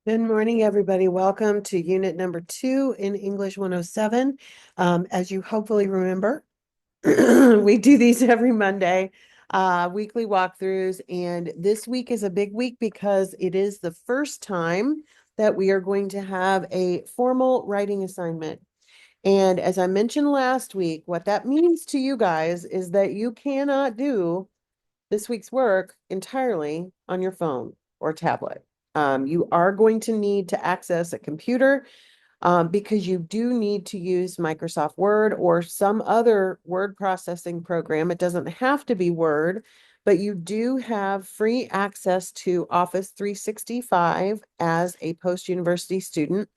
Good morning, everybody. Welcome to unit number 2 in English 107. As you hopefully remember, we do these every Monday, weekly walkthroughs. And this week is a big week because it is the first time that we are going to have a formal writing assignment. And as I mentioned last week, what that means to you guys is that you cannot do this week's work entirely on your phone or tablet. You are going to need to access a computer because you do need to use Microsoft Word or some other word processing program. It doesn't have to be Word, but you do have free access to Office 365 as a post-university student.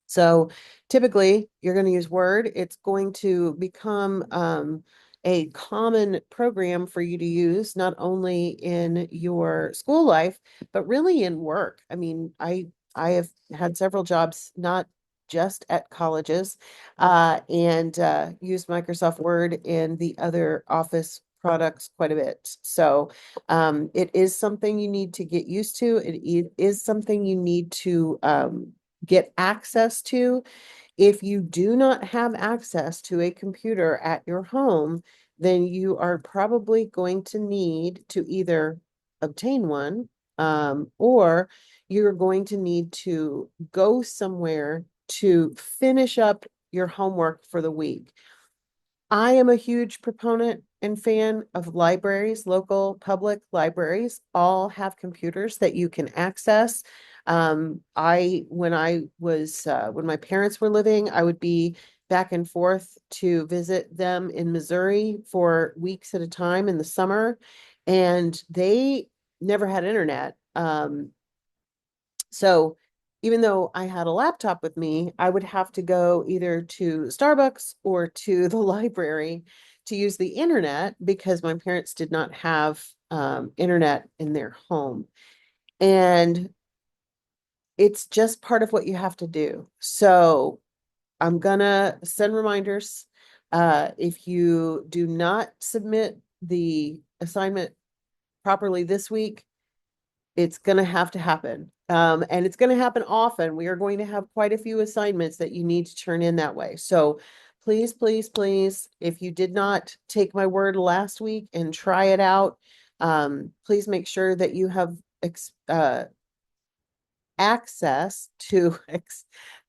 So typically you're going to use Word. It's going to become a common program for you to use, not only in your school life, but really in work. I mean, I have had several jobs, not just at colleges, and use Microsoft Word and the other Office products quite a bit. So it is something you need to get used to. It is something you need to get access to. If you do not have access to a computer at your home, then you are probably going to need to either obtain one, or you're going to need to go somewhere to finish up your homework for the week. I am a huge proponent and fan of libraries. Local public libraries all have computers that you can access. When I was, when my parents were living, I would be back and forth to visit them in Missouri for weeks at a time in the summer, and they never had internet. So even though I had a laptop with me, I would have to go either to Starbucks or to the library to use the internet because my parents did not have internet in their home. And it's just part of what you have to do. So I'm gonna send reminders. If you do not submit the assignment properly this week, it's going to have to happen. And it's going to happen often. We are going to have quite a few assignments that you need to turn in that way. So please, please, please, if you did not take my word last week and try it out, please make sure that you have access to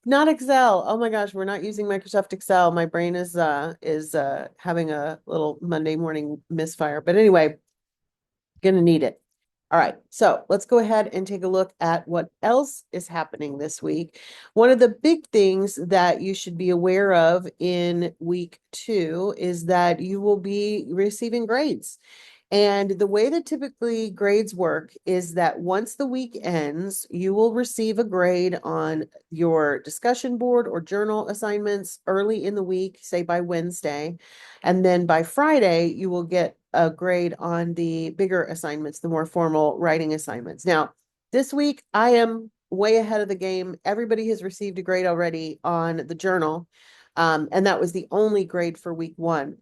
not Excel. Oh my gosh, we're not using Microsoft Excel. My brain is having a little Monday morning misfire. But anyway, gonna need it. All right, so let's go ahead and take a look at what else is happening this week. One of the big things that you should be aware of in week 2 is that you will be receiving grades. And the way that typically grades work is that once the week ends, you will receive a grade on your discussion board or journal assignments early in the week, say by Wednesday. And then by Friday, you will get a grade on the bigger assignments, the more formal writing assignments. Now, this week, I am way ahead of the game. Everybody has received a grade already on the journal. And that was the only grade for week 1.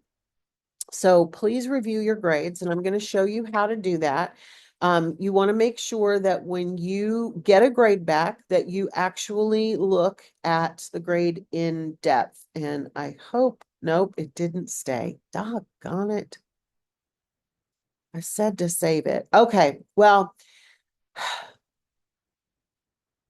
So please review your grades, and I'm going to show you how to do that. You want to make sure that when you get a grade back, that you actually look at the grade in depth. And I hope, nope, it didn't stay. Doggone it. I said to save it. Okay, well,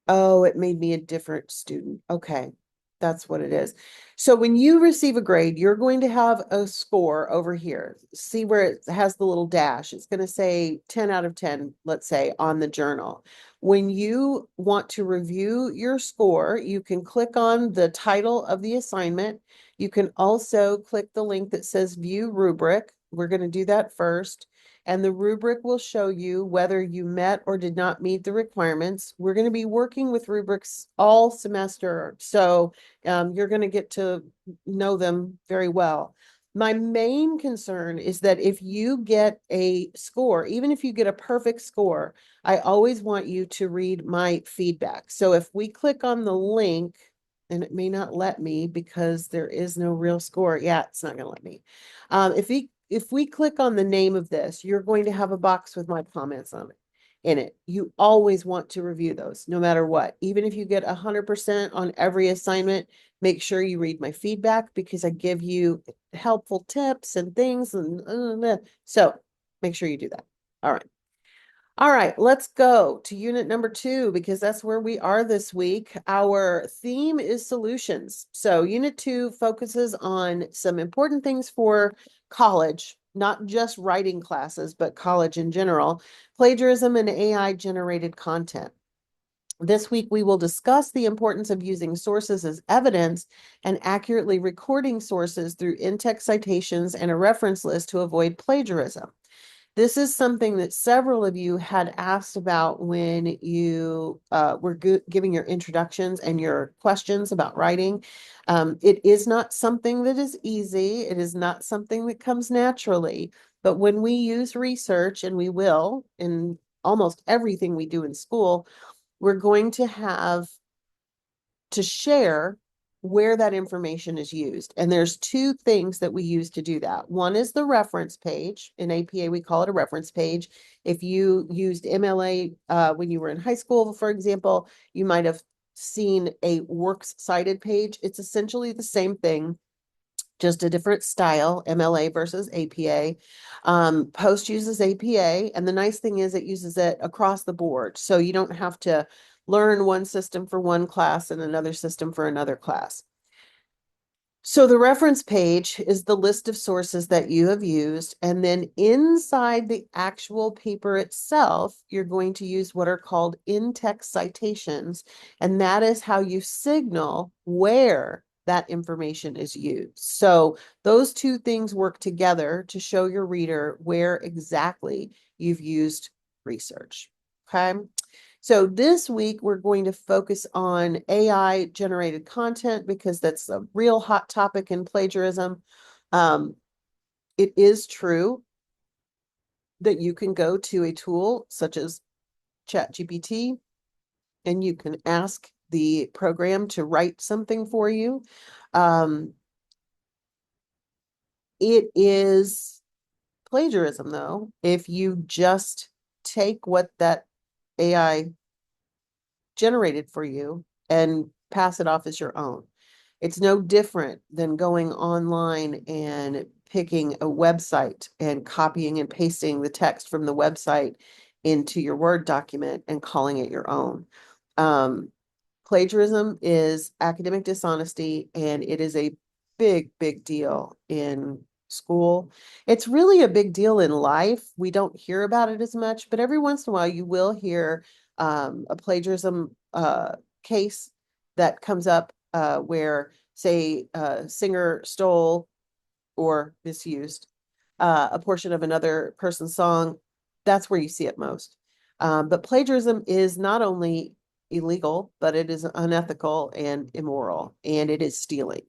oh, it made me a different student. Okay, that's what it is. So when you receive a grade, you're going to have a score over here. See where it has the little dash. It's going to say 10 out of 10, let's say, on the journal. When you want to review your score, you can click on the title of the assignment. You can also click the link that says View Rubric. We're going to do that first. And the rubric will show you whether you met or did not meet the requirements. We're going to be working with rubrics all semester, so you're going to get to know them very well. My main concern is that if you get a score, even if you get a perfect score, I always want you to read my feedback. So if we click on the link, and it may not let me because there is no real score. Yeah, it's not going to let me. If we click on the name of this, you're going to have a box with my comments on it. in it. You always want to review those, no matter what. Even if you get 100% on every assignment, make sure you read my feedback because I give you helpful tips and things. So make sure you do that. All right. All right, let's go to unit number 2 because that's where we are this week. Our theme is solutions. So unit 2 focuses on some important things for college, not just writing classes, but college in general, plagiarism and AI generated content. This week, we will discuss the importance of using sources as evidence and accurately recording sources through in-text citations and a reference list to avoid plagiarism. This is something that several of you had asked about when you were giving your introductions and your questions about writing. It is not something that is easy. It is not something that comes naturally. But when we use research, and we will in almost everything we do in school, we're going to have to share where that information is used. And there's two things that we use to do that. One is the reference page. In APA, we call it a reference page. If you used MLA when you were in high school, for example, you might have seen a works cited page. It's essentially the same thing, just a different style, MLA versus APA. Post uses APA, and the nice thing is it uses it across the board. So you don't have to learn one system for one class and another system for another class. So the reference page is the list of sources that you have used, and then inside the actual paper itself, you're going to use what are called in-text citations, and that is how you signal where that information is used. So those two things work together to show your reader where exactly you've used research. Okay. So this week, we're going to focus on AI generated content because that's a real hot topic in plagiarism. It is true that you can go to a tool such as ChatGPT and you can ask the program to write something for you. It is plagiarism, though, if you just take what that AI generated for you and pass it off as your own. It's no different than going online and picking a website and copying and pasting the text from the website into your Word document and calling it your own. Plagiarism is academic dishonesty, and it is a big, big deal in school. It's really a big deal in life. We don't hear about it as much, but every once in a while you will hear a plagiarism case that comes up where, say, a singer stole or misused a portion of another person's song. That's where you see it most. But plagiarism is not only illegal, but it is unethical and immoral, and it is stealing.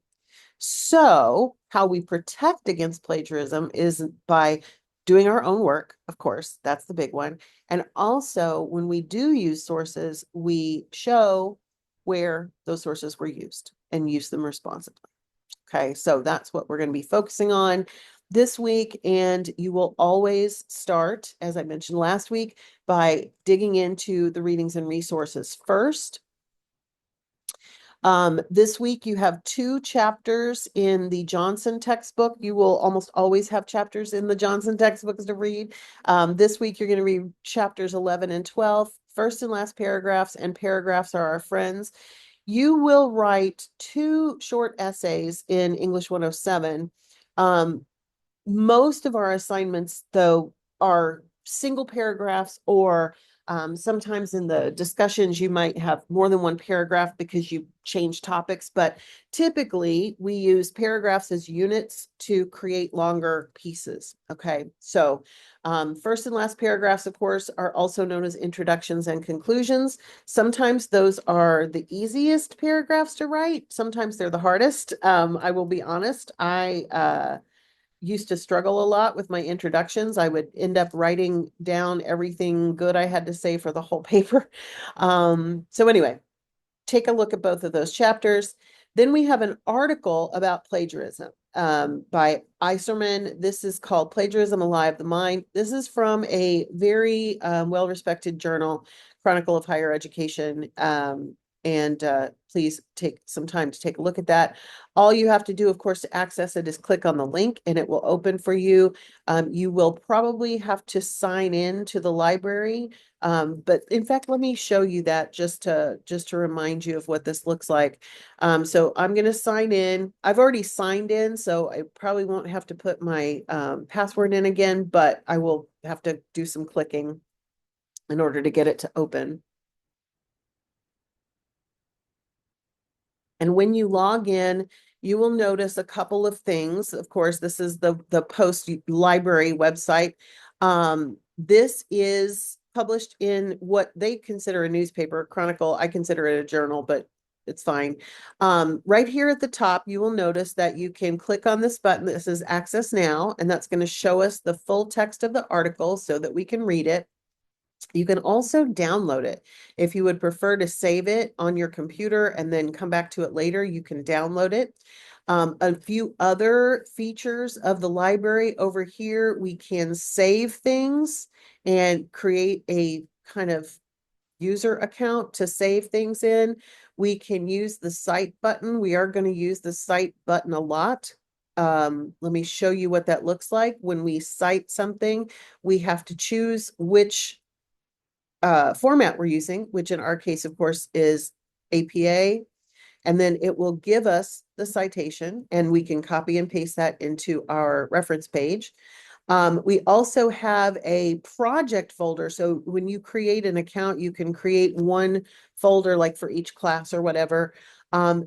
So how we protect against plagiarism is by doing our own work, of course, that's the big one. And also, when we do use sources, we show where those sources were used and use them responsibly. Okay, so that's what we're going to be focusing on this week. And you will always start, as I mentioned last week, by digging into the readings and resources first. This week you have 2 chapters in the Johnson textbook. You will almost always have chapters in the Johnson textbooks to read. This week you're going to read chapters 11 and 12, first and last paragraphs, and paragraphs are our friends. You will write 2 short essays in English 107. Most of our assignments, though, are single paragraphs, or sometimes in the discussions, you might have more than one paragraph because you change topics. But typically, we use paragraphs as units to create longer pieces. Okay, so first and last paragraphs, of course, are also known as introductions and conclusions. Sometimes those are the easiest paragraphs to write. Sometimes they're the hardest. I will be honest. I used to struggle a lot with my introductions. I would end up writing down everything good I had to say for the whole paper. So anyway, take a look at both of those chapters. Then we have an article about plagiarism. by Iserman. This is called Plagiarism Alive the Mind. This is from a very well-respected journal, Chronicle of Higher Education. And please take some time to take a look at that. All you have to do, of course, to access it is click on the link and it will open for you. You will probably have to sign in to the library. But in fact, let me show you that just to remind you of what this looks like. So I'm going to sign in. I've already signed in, so I probably won't have to put my password in again, but I will have to do some clicking in order to get it to open. And when you log in, you will notice a couple of things. Of course, this is the post library website. This is published in what they consider a newspaper, Chronicle. I consider it a journal, but it's fine. Right here at the top, you will notice that you can click on this button that says Access Now, and that's going to show us the full text of the article so that we can read it. You can also download it. If you would prefer to save it on your computer and then come back to it later, you can download it. A few other features of the library over here, we can save things and create a kind of user account to save things in. We can use the cite button. We are going to use the cite button a lot. Let me show you what that looks like. When we cite something, we have to choose which format we're using, which in our case, of course, is APA. And then it will give us the citation and we can copy and paste that into our reference page. We also have a project folder. So when you create an account, you can create one folder like for each class or whatever.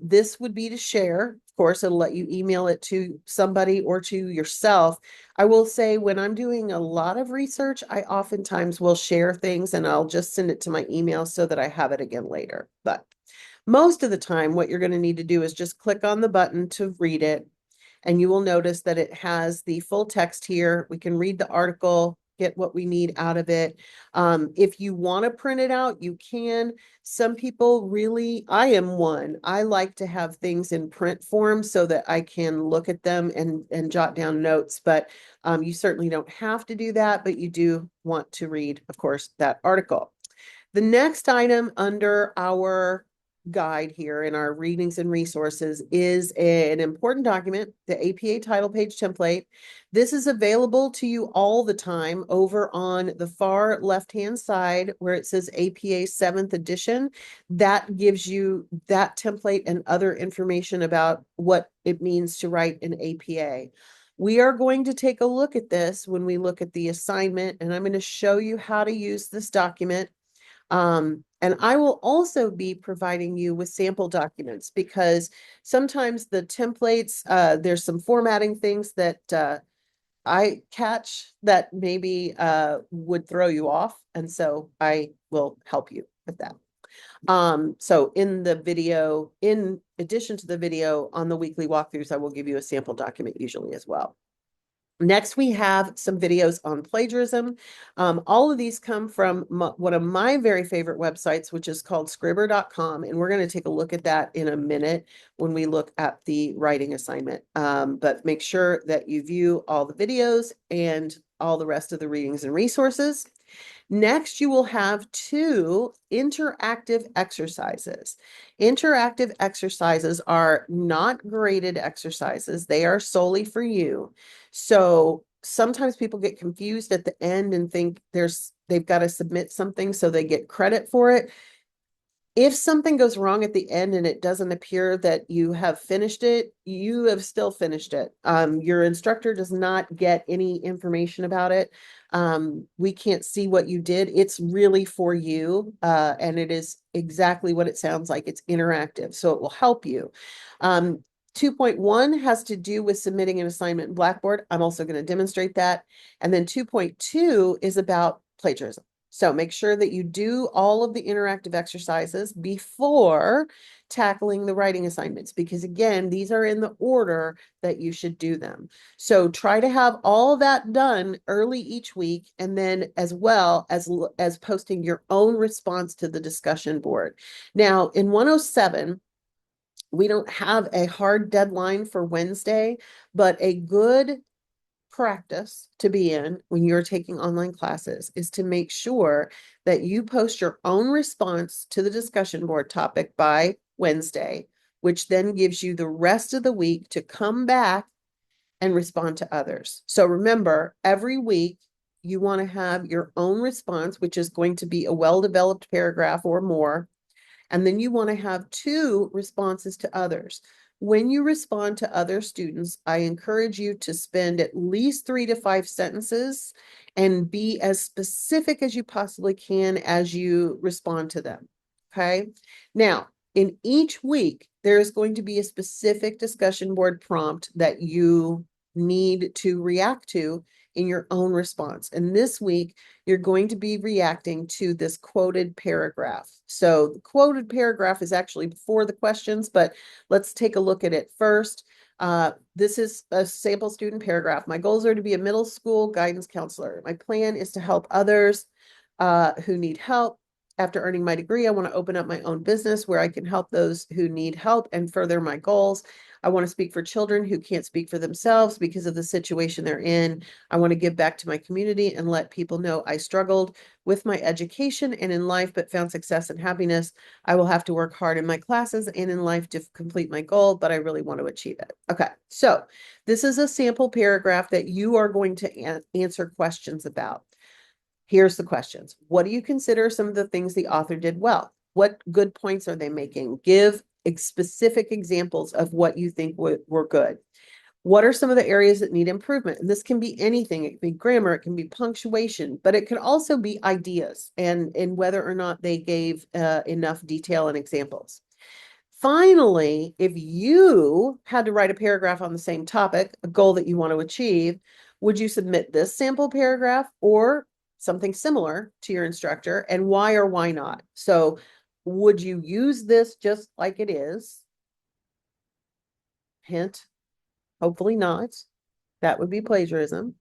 This would be to share. Of course, it'll let you email it to somebody or to yourself. I will say when I'm doing a lot of research, I oftentimes will share things and I'll just send it to my email so that I have it again later. But most of the time, what you're going to need to do is just click on the button to read it. And you will notice that it has the full text here. We can read the article, get what we need out of it. If you want to print it out, you can. Some people really, I am one. I like to have things in print form so that I can look at them and jot down notes. But you certainly don't have to do that, but you do want to read, of course, that article. The next item under our guide here in our readings and resources is an important document, the APA title page template. This is available to you all the time over on the far left-hand side where it says APA 7th edition. That gives you that template and other information about what it means to write an APA. We are going to take a look at this when we look at the assignment, and I'm going to show you how to use this document. And I will also be providing you with sample documents because sometimes the templates, there's some formatting things that I catch that maybe would throw you off. And so I will help you with that. So in the video, in addition to the video on the weekly walkthroughs, I will give you a sample document usually as well. Next, we have some videos on plagiarism. All of these come from one of my very favorite websites, which is called scribber.com. And we're going to take a look at that in a minute when we look at the writing assignment. But make sure that you view all the videos and all the rest of the readings and resources. Next, you will have 2 interactive exercises. Interactive exercises are not graded exercises. They are solely for you. So sometimes people get confused at the end and think they've got to submit something so they get credit for it. If something goes wrong at the end and it doesn't appear that you have finished it, you have still finished it. Your instructor does not get any information about it. We can't see what you did. It's really for you, and it is exactly what it sounds like. It's interactive, so it will help you. 2.1 has to do with submitting an assignment in Blackboard. I'm also going to demonstrate that. And then 2.2 is about plagiarism. So make sure that you do all of the interactive exercises before tackling the writing assignments, because again, these are in the order that you should do them. So try to have all that done early each week, and then as well as posting your own response to the discussion board. Now in 107, We don't have a hard deadline for Wednesday, but a good practice to be in when you're taking online classes is to make sure that you post your own response to the discussion board topic by Wednesday, which then gives you the rest of the week to come back and respond to others. So remember, every week you want to have your own response, which is going to be a well-developed paragraph or more. And then you want to have 2 responses to others. When you respond to other students, I encourage you to spend at least 3 to 5 sentences and be as specific as you possibly can as you respond to them. Okay. Now, in each week, there is going to be a specific discussion board prompt that you need to react to in your own response. And this week, you're going to be reacting to this quoted paragraph. So the quoted paragraph is actually before the questions, but let's take a look at it first. This is a sample student paragraph. My goals are to be a middle school guidance counselor. My plan is to help others who need help. After earning my degree, I want to open up my own business where I can help those who need help and further my goals. I want to speak for children who can't speak for themselves because of the situation they're in. I want to give back to my community and let people know I struggled with my education and in life, but found success and happiness. I will have to work hard in my classes and in life to complete my goal, but I really want to achieve it. Okay, so this is a sample paragraph that you are going to answer questions about. Here's the questions. What do you consider some of the things the author did well? What good points are they making? Give specific examples of what you think were good. What are some of the areas that need improvement? And this can be anything. It can be grammar, it can be punctuation, but it could also be ideas and whether or not they gave enough detail and examples. Finally, if you had to write a paragraph on the same topic, a goal that you want to achieve, would you submit this sample paragraph or something similar to your instructor, and why or why not? So would you use this just like it is? Hint, hopefully not. That would be plagiarism.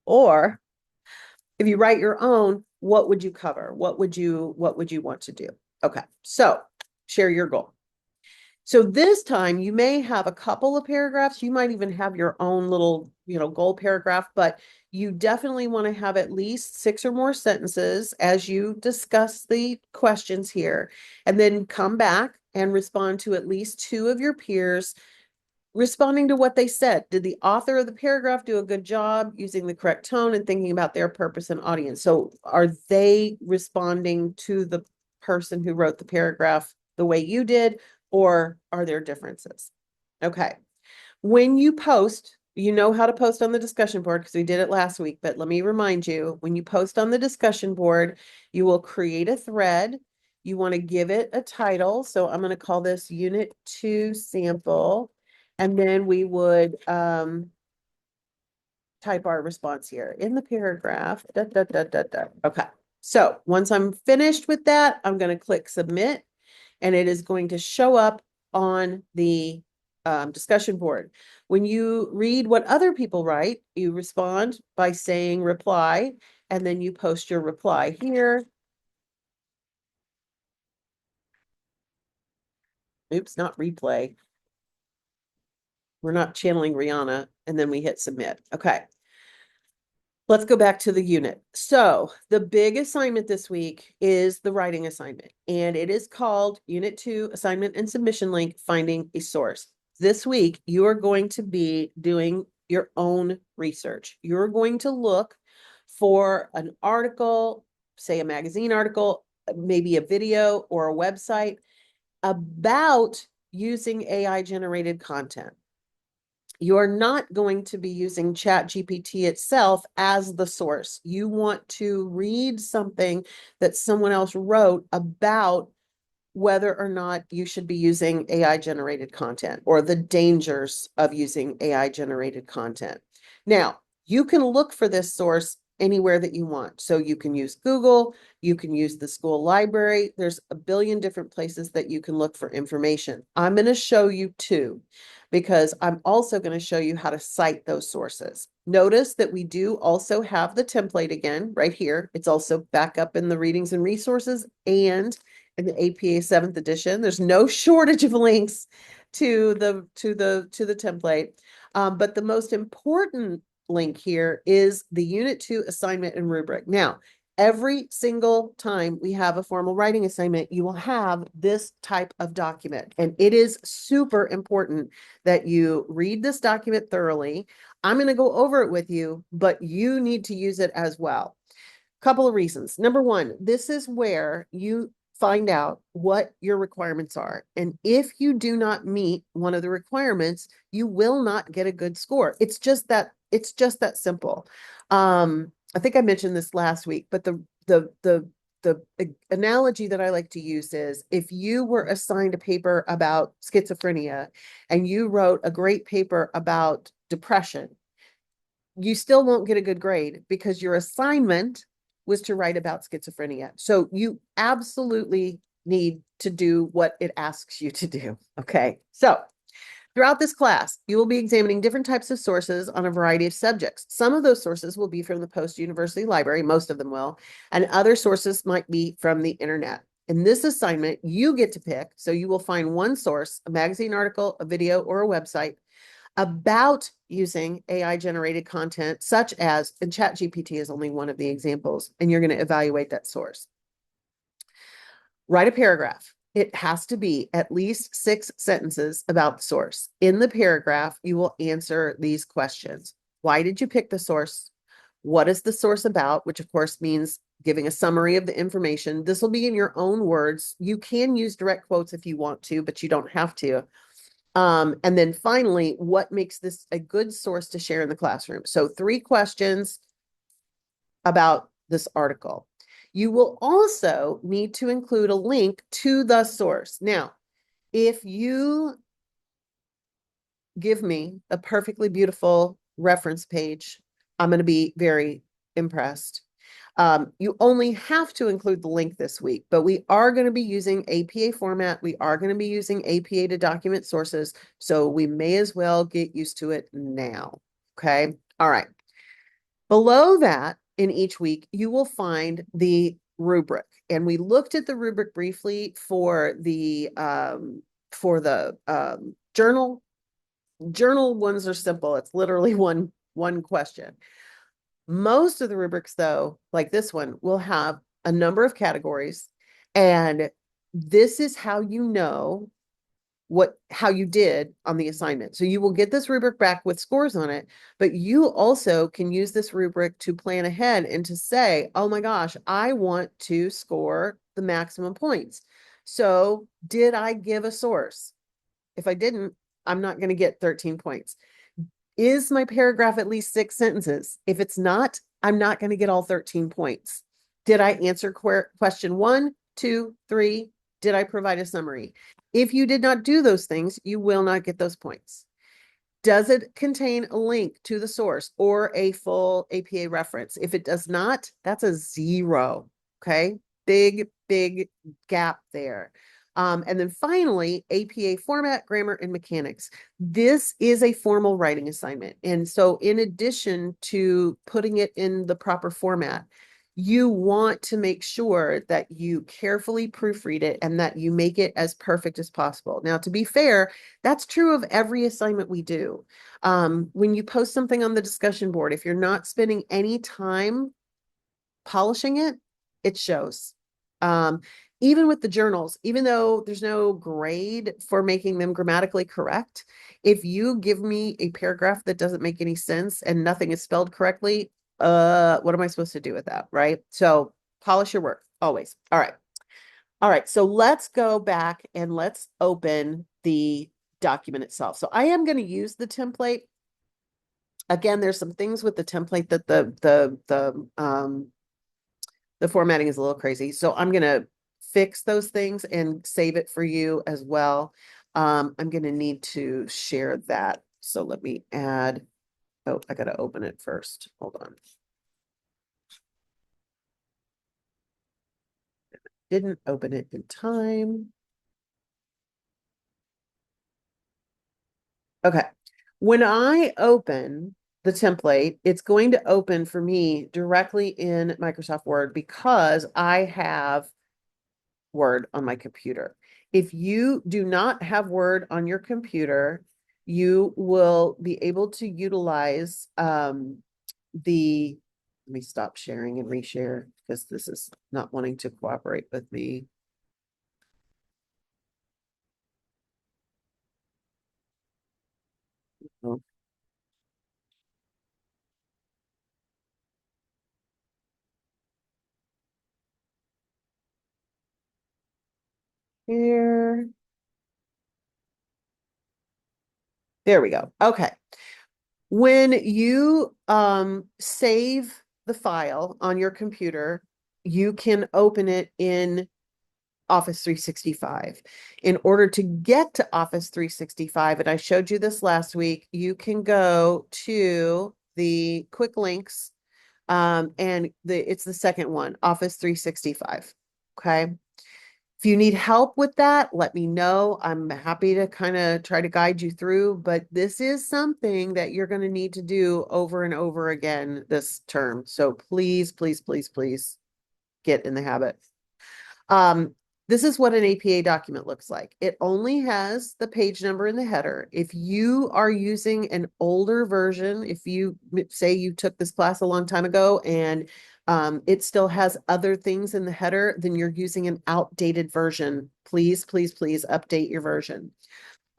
Or if you write your own, what would you cover? What would you want to do? Okay, so share your goal. So this time you may have a couple of paragraphs. You might even have your own little, goal paragraph, but you definitely want to have at least 6 or more sentences as you discuss the questions here, and then come back and respond to at least 2 of your peers responding to what they said. Did the author of the paragraph do a good job using the correct tone and thinking about their purpose and audience? So are they responding to the person who wrote the paragraph the way you did, or are there differences? Okay. When you post, you know how to post on the discussion board because we did it last week, but let me remind you, when you post on the discussion board, you will create a thread. You want to give it a title. So I'm going to call this Unit 2 Sample. And then we would type our response here in the paragraph. Okay. So once I'm finished with that, I'm going to click submit, and it is going to show up on the discussion board. When you read what other people write, you respond by saying reply, and then you post your reply here. Oops, not replay. We're not channeling Rihanna, and then we hit submit. Okay. Let's go back to the unit. So the big assignment this week is the writing assignment, and it is called Unit 2 Assignment and Submission Link, Finding a Source. This week, you are going to be doing your own research. You're going to look for an article, say a magazine article, maybe a video or a website about using AI generated content. You're not going to be using ChatGPT itself as the source. You want to read something that someone else wrote about whether or not you should be using AI generated content or the dangers of using AI generated content. Now, you can look for this source anywhere that you want. So you can use Google, you can use the school library. There's a billion different places that you can look for information. I'm going to show you 2 because I'm also going to show you how to cite those sources. Notice that we do also have the template again right here. It's also back up in the readings and resources and in the APA 7th edition. There's no shortage of links to the template. But the most important link here is the Unit 2 assignment and rubric. Now, every single time we have a formal writing assignment, you will have this type of document. And it is super important that you read this document thoroughly. I'm going to go over it with you, but you need to use it as well. Couple of reasons. Number one, this is where you find out what your requirements are. And if you do not meet one of the requirements, you will not get a good score. It's just that simple. I think I mentioned this last week, but the analogy that I like to use is if you were assigned a paper about schizophrenia and you wrote a great paper about depression, you still won't get a good grade because your assignment was to write about schizophrenia. So you absolutely need to do what it asks you to do. Okay. So throughout this class, you will be examining different types of sources on a variety of subjects. Some of those sources will be from the post-university library, most of them will, and other sources might be from the internet. In this assignment, you get to pick, so you will find one source, a magazine article, a video, or a website about using AI-generated content, such as, and ChatGPT is only one of the examples, and you're going to evaluate that source. Write a paragraph. It has to be at least 6 sentences about the source. In the paragraph, you will answer these questions. Why did you pick the source? What is the source about? Which of course means giving a summary of the information. This will be in your own words. You can use direct quotes if you want to, but you don't have to. And then finally, what makes this a good source to share in the classroom? So 3 questions about this article. You will also need to include a link to the source. Now, if you give me a perfectly beautiful reference page, I'm going to be very impressed. You only have to include the link this week, but we are going to be using APA format. We are going to be using APA to document sources, so we may as well get used to it now. Okay. All right. Below that, in each week, you will find the rubric. And we looked at the rubric briefly for the journal. Journal ones are simple. It's literally one question. Most of the rubrics, though, like this one, will have a number of categories, and this is how you know how you did on the assignment. So you will get this rubric back with scores on it, but you also can use this rubric to plan ahead and to say, oh my gosh, I want to score the maximum points. So did I give a source? If I didn't, I'm not going to get 13 points. Is my paragraph at least 6 sentences? If it's not, I'm not going to get all 13 points. Did I answer question 1, 2, 3? Did I provide a summary? If you did not do those things, you will not get those points. Does it contain a link to the source or a full APA reference? If it does not, that's a 0. Okay. Big gap there. And then finally, APA format, grammar, and mechanics. This is a formal writing assignment. And so in addition to putting it in the proper format, you want to make sure that you carefully proofread it and that you make it as perfect as possible. Now, to be fair, that's true of every assignment we do. When you post something on the discussion board, if you're not spending any time polishing it, it shows. Even with the journals, even though there's no grade for making them grammatically correct, if you give me a paragraph that doesn't make any sense and nothing is spelled correctly, what am I supposed to do with that, right? So polish your work, always. All right. All right, so let's go back and let's open the document itself. So I am going to use the template. Again, there's some things with the template that the formatting is a little crazy. So I'm going to fix those things and save it for you as well. I'm going to need to share that. So let me add, oh, I got to open it first. Hold on. Didn't open it in time. Okay. When I open the template, it's going to open for me directly in Microsoft Word because I have Word on my computer. If you do not have Word on your computer, you will be able to utilize the, let me stop sharing and reshare because this is not wanting to cooperate with me. Oh, here. There we go. Okay. When you save the file on your computer, you can open it in Office 365. In order to get to Office 365, and I showed you this last week, you can go to the quick links, and it's the second one, Office 365. Okay. If you need help with that, let me know. I'm happy to kind of try to guide you through, but this is something that you're going to need to do over and over again this term. So please, please, please, please get in the habit. Um, this is what an APA document looks like. It only has the page number in the header. If you are using an older version, if you say you took this class a long time ago and it still has other things in the header, then you're using an outdated version. Please, please, please update your version.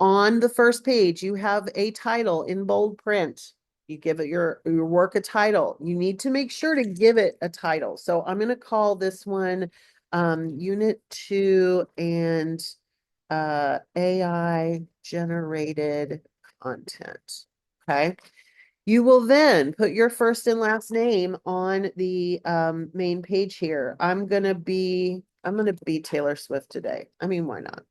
On the first page, you have a title in bold print. You give it your work a title. You need to make sure to give it a title. So I'm going to call this one Unit 2 and AI generated content. Okay. You will then put your first and last name on the main page here. I'm gonna be Taylor Swift today. I mean, why not?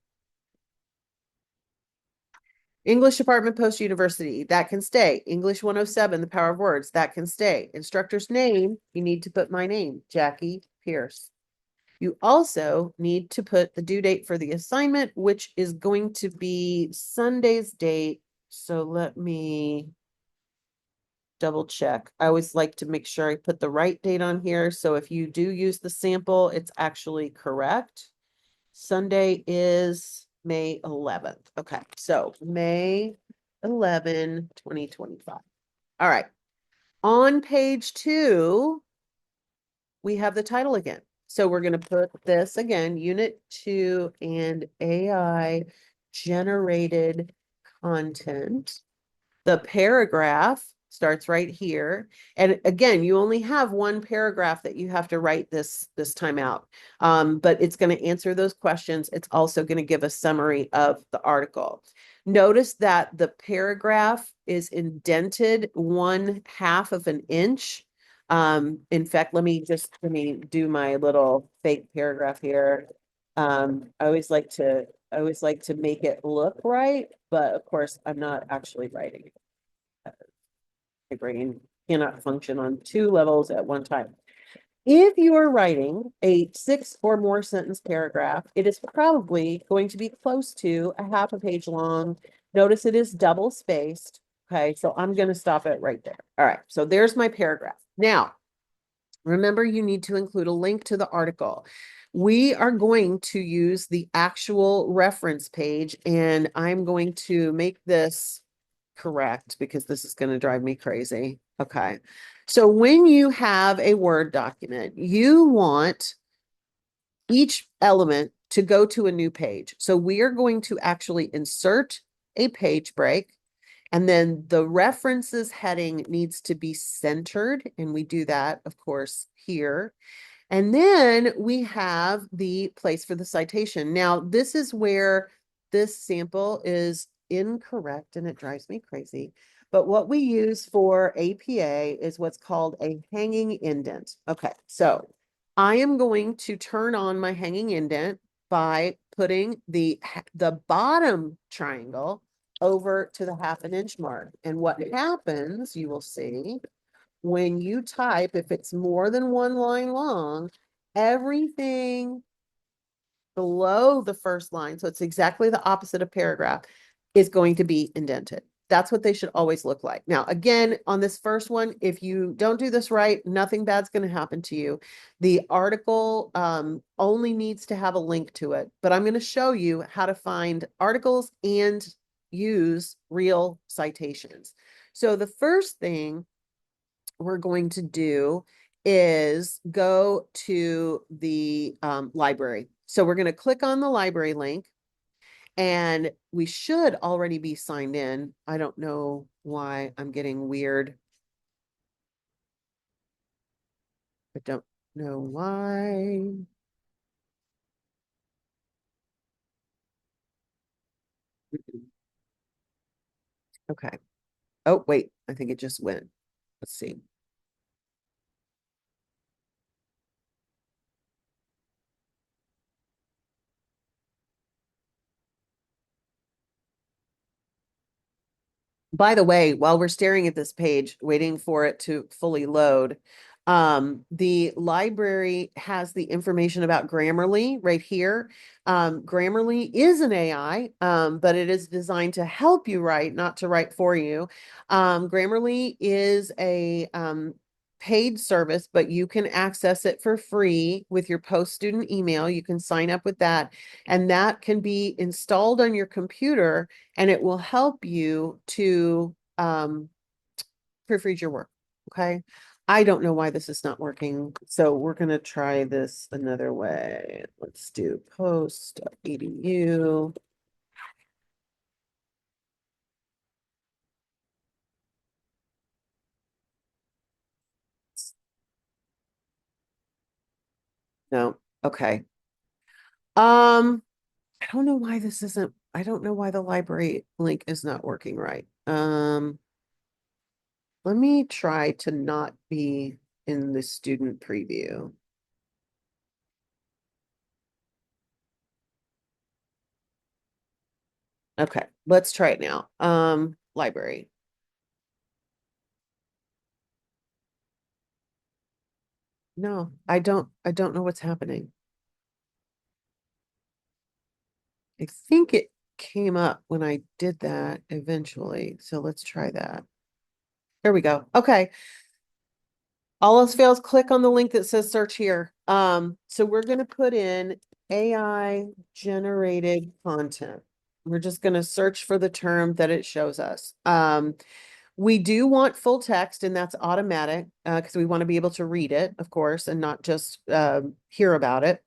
English Department Post University, that can stay. English 107, The Power of Words, that can stay. Instructor's name, you need to put my name, Jackie Pierce. You also need to put the due date for the assignment, which is going to be Sunday's date. So let me double check. I always like to make sure I put the right date on here. So if you do use the sample, it's actually correct. Sunday is May 11th. Okay, so May 11, 2025. All right. On page 2, we have the title again. So we're going to put this again, Unit 2 and AI generated content. The paragraph starts right here. And again, you only have one paragraph that you have to write this time out. But it's going to answer those questions. It's also going to give a summary of the article. Notice that the paragraph is indented 1/2 of an inch. In fact, let me do my little fake paragraph here. I always like to make it look right, but of course I'm not actually writing it. My brain cannot function on 2 levels at one time. If you are writing a 6 or more sentence paragraph, it is probably going to be close to a 1/2 a page long. Notice it is double spaced. Okay, so I'm going to stop it right there. All right, so there's my paragraph. Now, remember, you need to include a link to the article. We are going to use the actual reference page, and I'm going to make this correct because this is going to drive me crazy. Okay. So when you have a Word document, you want each element to go to a new page. So we are going to actually insert a page break, and then the references heading needs to be centered. And we do that, of course, here. And then we have the place for the citation. Now, this is where this sample is incorrect and it drives me crazy. But what we use for APA is what's called a hanging indent. Okay, so I am going to turn on my hanging indent by putting the bottom triangle over to the 1/2 an inch mark. And what happens, you will see, when you type, if it's more than 1 line long, everything below the first line, so it's exactly the opposite of paragraph, is going to be indented. That's what they should always look like. Now, again, on this first one, if you don't do this right, nothing bad's going to happen to you. The article only needs to have a link to it, but I'm going to show you how to find articles and use real citations. So the first thing we're going to do is go to the library. So we're going to click on the library link. And we should already be signed in. I don't know why I'm getting weird. I don't know why. Okay. Oh, wait. I think it just went. Let's see. By the way, while we're staring at this page, waiting for it to fully load, the library has the information about Grammarly right here. Grammarly is an AI, but it is designed to help you write, not to write for you. Grammarly is a paid service, but you can access it for free with your post-student email. You can sign up with that, and that can be installed on your computer, and it will help you to proofread your work. Okay. I don't know why this is not working. So we're going to try this another way. Let's do post.edu. No. Okay. I don't know why this isn't, I don't know why the library link is not working right. Let me try to not be in the student preview. Okay, let's try it now. Library. No, I don't know what's happening. I think it came up when I did that eventually. So let's try that. There we go. Okay. All else fails, click on the link that says search here. So we're going to put in AI generated content. We're just going to search for the term that it shows us. We do want full text, and that's automatic because we want to be able to read it, of course, and not just hear about it.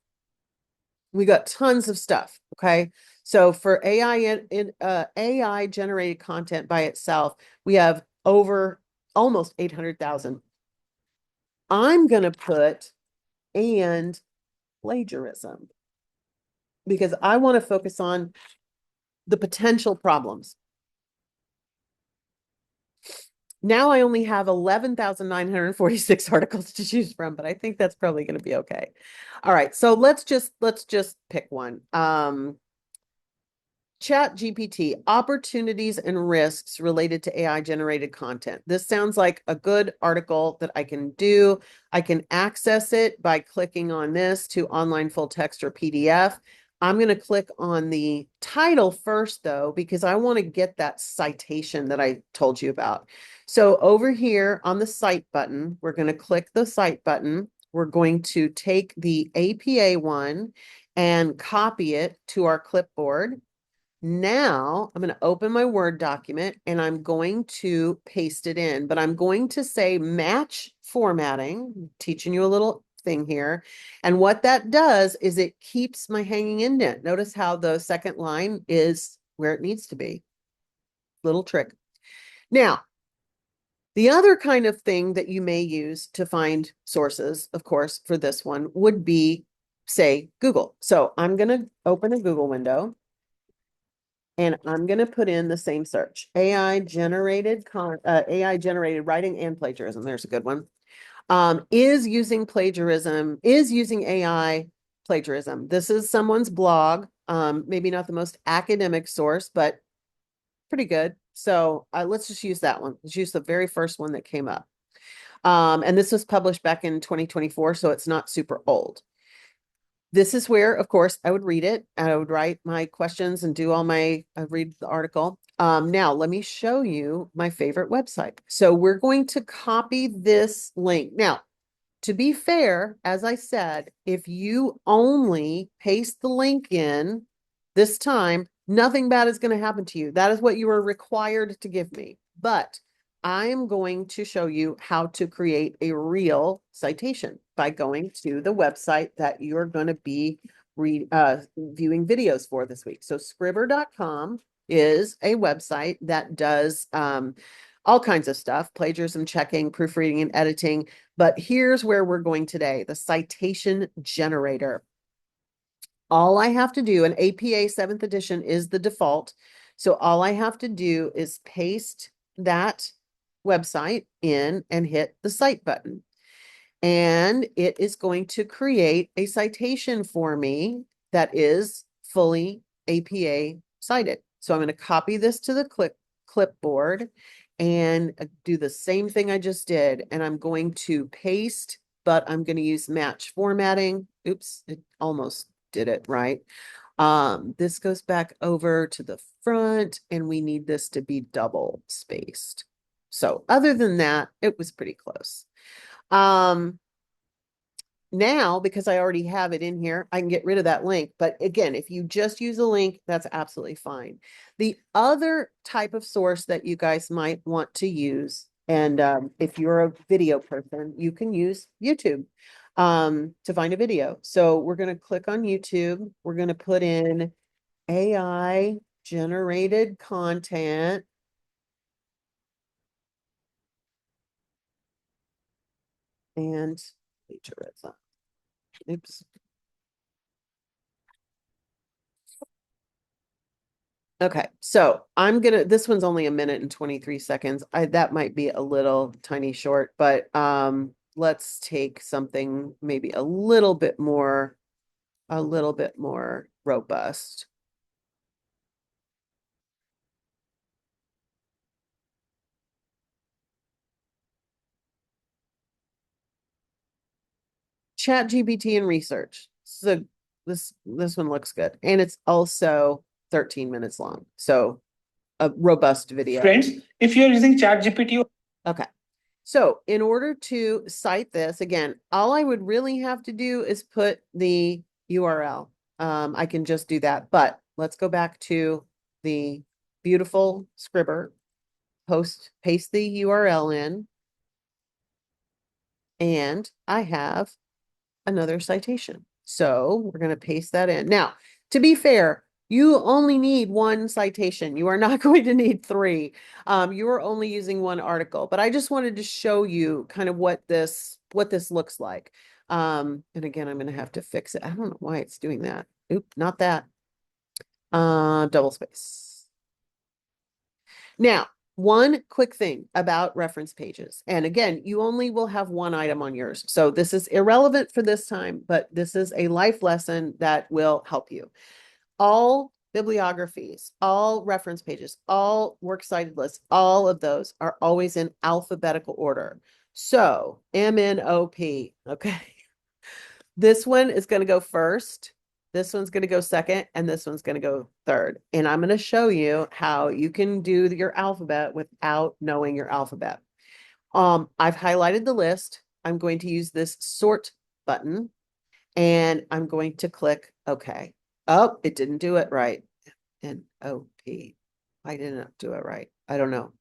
We got tons of stuff. Okay. So for AI generated content by itself, we have over almost 800,000. I'm going to put and plagiarism because I want to focus on the potential problems. Now I only have 11,946 articles to choose from, but I think that's probably going to be okay. All right, so let's just pick one. Chat GPT, opportunities and risks related to AI generated content. This sounds like a good article that I can do. I can access it by clicking on this to online full text or PDF. I'm going to click on the title first, though, because I want to get that citation that I told you about. So over here on the cite button, we're going to click the cite button. We're going to take the APA one and copy it to our clipboard. Now I'm going to open my Word document and I'm going to paste it in, but I'm going to say match formatting, I'm teaching you a little thing here. And what that does is it keeps my hanging indent. Notice how the second line is where it needs to be. Little trick. Now, the other kind of thing that you may use to find sources, of course, for this one would be, say, Google. So I'm going to open a Google window. And I'm going to put in the same search, AI generated writing and plagiarism. There's a good one. Is using AI plagiarism. This is someone's blog. Maybe not the most academic source, but pretty good. So let's just use that one. Let's use the very first one that came up. And this was published back in 2024, so it's not super old. This is where, of course, I would read it. I would write my questions and do all my, I read the article. Now let me show you my favorite website. So we're going to copy this link. Now, to be fair, as I said, if you only paste the link in this time, nothing bad is going to happen to you. That is what you are required to give me. But I am going to show you how to create a real citation by going to the website that you're going to be viewing videos for this week. So scribber.com is a website that does all kinds of stuff, plagiarism checking, proofreading, and editing. But here's where we're going today, the citation generator. All I have to do, and APA 7th edition is the default. So all I have to do is paste that website in and hit the cite button. And it is going to create a citation for me that is fully APA cited. So I'm going to copy this to the clipboard and do the same thing I just did. And I'm going to paste, but I'm going to use match formatting. Oops, it almost did it right. This goes back over to the front and we need this to be double spaced. So other than that, it was pretty close. Now, because I already have it in here, I can get rid of that link. But again, if you just use a link, that's absolutely fine. The other type of source that you guys might want to use, and if you're a video person, you can use YouTube to find a video. So we're going to click on YouTube. We're going to put in AI generated content. And plagiarism. Oops. Okay, so I'm gonna, this one's only a minute and 23 seconds. That might be a little tiny short, but let's take something maybe a little bit more robust. Chat GPT and research. So this one looks good. And it's also 13 minutes long. So a robust video. Friends, if you're using ChatGPT, okay. So in order to cite this, again, all I would really have to do is put the URL. I can just do that, but let's go back to the beautiful Scribber, paste the URL in, and I have another citation. So we're going to paste that in. Now, to be fair, you only need one citation. You are not going to need three. You are only using one article, but I just wanted to show you kind of what this looks like. And again, I'm going to have to fix it. I don't know why it's doing that. Oop, not that. Double space. Now, one quick thing about reference pages. And again, you only will have one item on yours. So this is irrelevant for this time, but this is a life lesson that will help you. All bibliographies, all reference pages, all works cited lists, all of those are always in alphabetical order. So MNOP, okay. This one is going to go first. This one's going to go second, and this one's going to go third. And I'm going to show you how you can do your alphabet without knowing your alphabet. I've highlighted the list. I'm going to use this sort button, and I'm going to click OK. Oh, it didn't do it right. N-O-P. Why didn't it do it right? I don't know.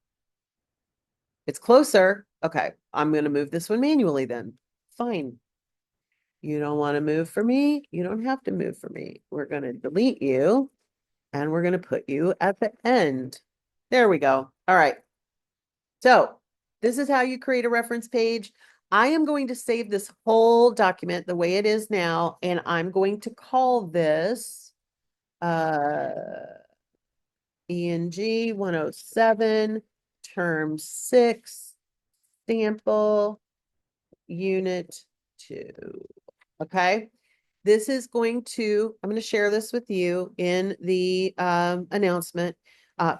It's closer. Okay, I'm going to move this one manually then. Fine. You don't want to move for me? You don't have to move for me. We're going to delete you and we're going to put you at the end. There we go. All right. So this is how you create a reference page. I am going to save this whole document the way it is now, and I'm going to call this ENG107 term 6 sample unit 2. Okay. This is going to, I'm going to share this with you in the announcement.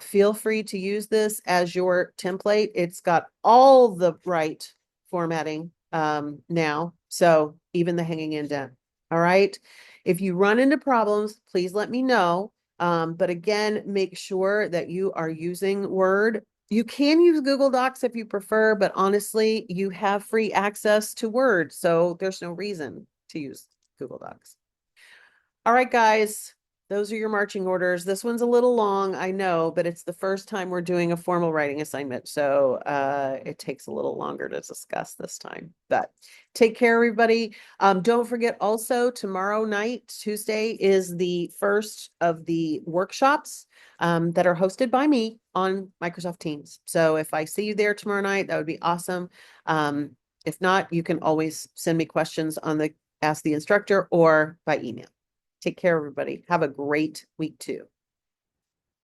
Feel free to use this as your template. It's got all the right formatting now. So even the hanging indent. All right. If you run into problems, please let me know. But again, make sure that you are using Word. You can use Google Docs if you prefer, but honestly, you have free access to Word, so there's no reason to use Google Docs. All right, guys, those are your marching orders. This one's a little long, I know, but it's the first time we're doing a formal writing assignment, so it takes a little longer to discuss this time. But take care, everybody. Don't forget also, tomorrow night, Tuesday, is the first of the workshops that are hosted by me on Microsoft Teams. So if I see you there tomorrow night, that would be awesome. If not, you can always send me questions on the Ask the Instructor or by email. Take care, everybody. Have a great week too.